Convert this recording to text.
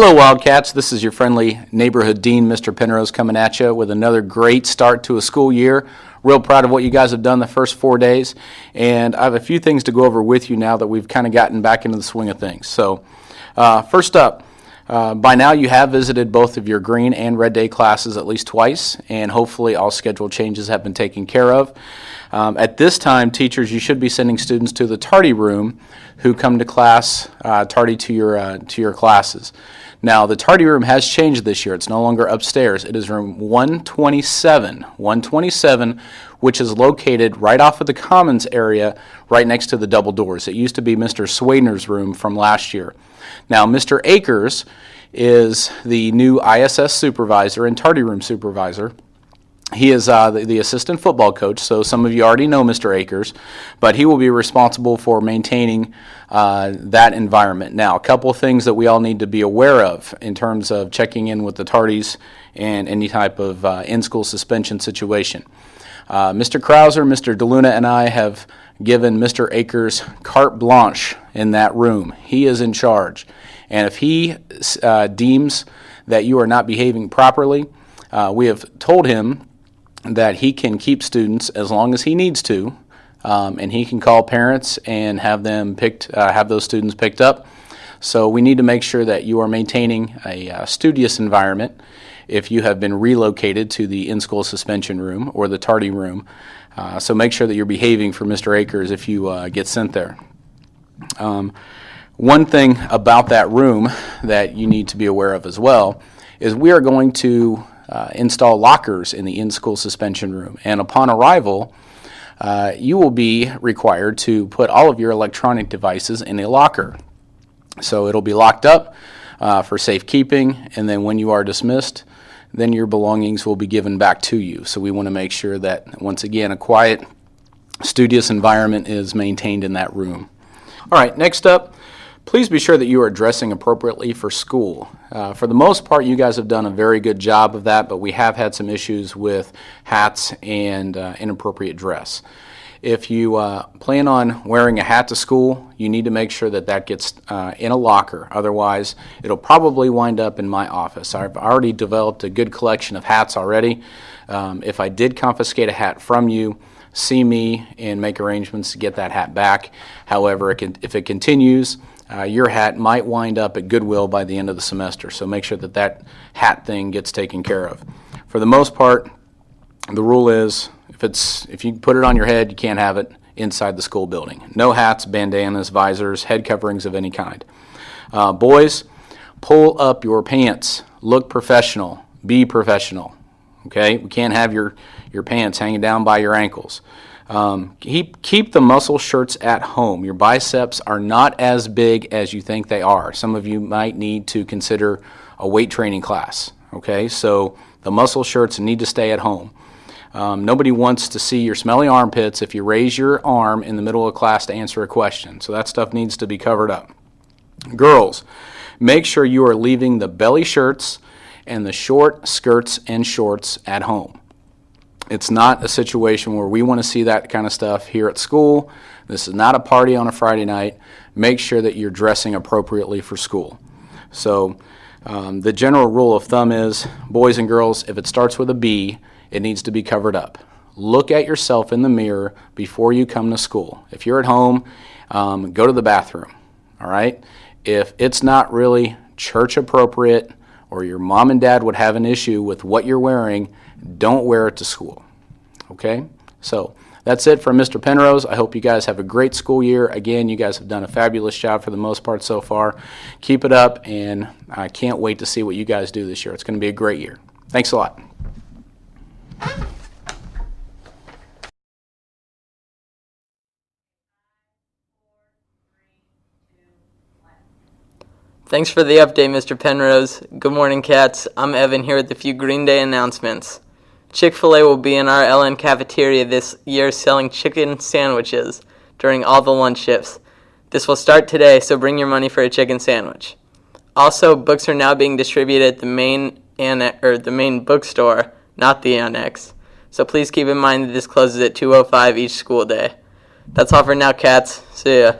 Hello, Wildcats. This is your friendly neighborhood dean, Mr. Penrose, coming at you with another great start to a school year. Real proud of what you guys have done the first 4 days, and I have a few things to go over with you now that we've kind of gotten back into the swing of things. So, first up, by now you have visited both of your green and red day classes at least twice, and hopefully all schedule changes have been taken care of. At this time, teachers, you should be sending students to the tardy room who come to class tardy to your classes. Now, the tardy room has changed this year. It's no longer upstairs. It is room 127, which is located right off of the Commons area, right next to the double doors. It used to be Mr. Swadner's room from last year. Now, Mr. Akers is the new ISS supervisor and tardy room supervisor. He is the assistant football coach, so some of you already know Mr. Akers, but he will be responsible for maintaining that environment. Now, a couple of things that we all need to be aware of in terms of checking in with the tardies and any type of in-school suspension situation. Mr. Krauser, Mr. DeLuna, and I have given Mr. Akers carte blanche in that room. He is in charge, and if he deems that you are not behaving properly, we have told him that he can keep students as long as he needs to, and he can call parents and have those students picked up. So we need to make sure that you are maintaining a studious environment if you have been relocated to the in-school suspension room or the tardy room. So make sure that you're behaving for Mr. Akers if you get sent there. One thing about that room that you need to be aware of as well is we are going to install lockers in the in-school suspension room. And upon arrival, you will be required to put all of your electronic devices in a locker. So it'll be locked up for safekeeping, and then when you are dismissed, then your belongings will be given back to you. So we want to make sure that, once again, a quiet, studious environment is maintained in that room. All right, next up, please be sure that you are dressing appropriately for school. For the most part, you guys have done a very good job of that, but we have had some issues with hats and inappropriate dress. If you plan on wearing a hat to school, you need to make sure that that gets in a locker. Otherwise, it'll probably wind up in my office. I've already developed a good collection of hats already. If I did confiscate a hat from you, see me and make arrangements to get that hat back. However, if it continues, your hat might wind up at Goodwill by the end of the semester, so make sure that that hat thing gets taken care of. For the most part, the rule is if you put it on your head, you can't have it inside the school building. No hats, bandanas, visors, head coverings of any kind. Boys, pull up your pants. Look professional. Be professional. Okay? We can't have your pants hanging down by your ankles. Keep the muscle shirts at home. Your biceps are not as big as you think they are. Some of you might need to consider a weight training class. Okay, so the muscle shirts need to stay at home. Nobody wants to see your smelly armpits if you raise your arm in the middle of class to answer a question. So that stuff needs to be covered up. Girls, make sure you are leaving the belly shirts and the short skirts and shorts at home. It's not a situation where we want to see that kind of stuff here at school. This is not a party on a Friday night. Make sure that you're dressing appropriately for school. So the general rule of thumb is, boys and girls, if it starts with a B, it needs to be covered up. Look at yourself in the mirror before you come to school. If you're at home, go to the bathroom, all right? If it's not really church appropriate or your mom and dad would have an issue with what you're wearing, don't wear it to school, okay? So that's it from Mr. Penrose. I hope you guys have a great school year. Again, you guys have done a fabulous job for the most part so far. Keep it up, and I can't wait to see what you guys do this year. It's going to be a great year. Thanks a lot. Thanks for the update, Mr. Penrose. Good morning, Cats. I'm Evan here with a few Green Day announcements. Chick-fil-A will be in our LN cafeteria this year selling chicken sandwiches during all the lunch shifts. This will start today, so bring your money for a chicken sandwich. Also, books are now being distributed at the main bookstore, not the annex. So please keep in mind that this closes at 2:05 each school day. That's all for now, Cats. See ya.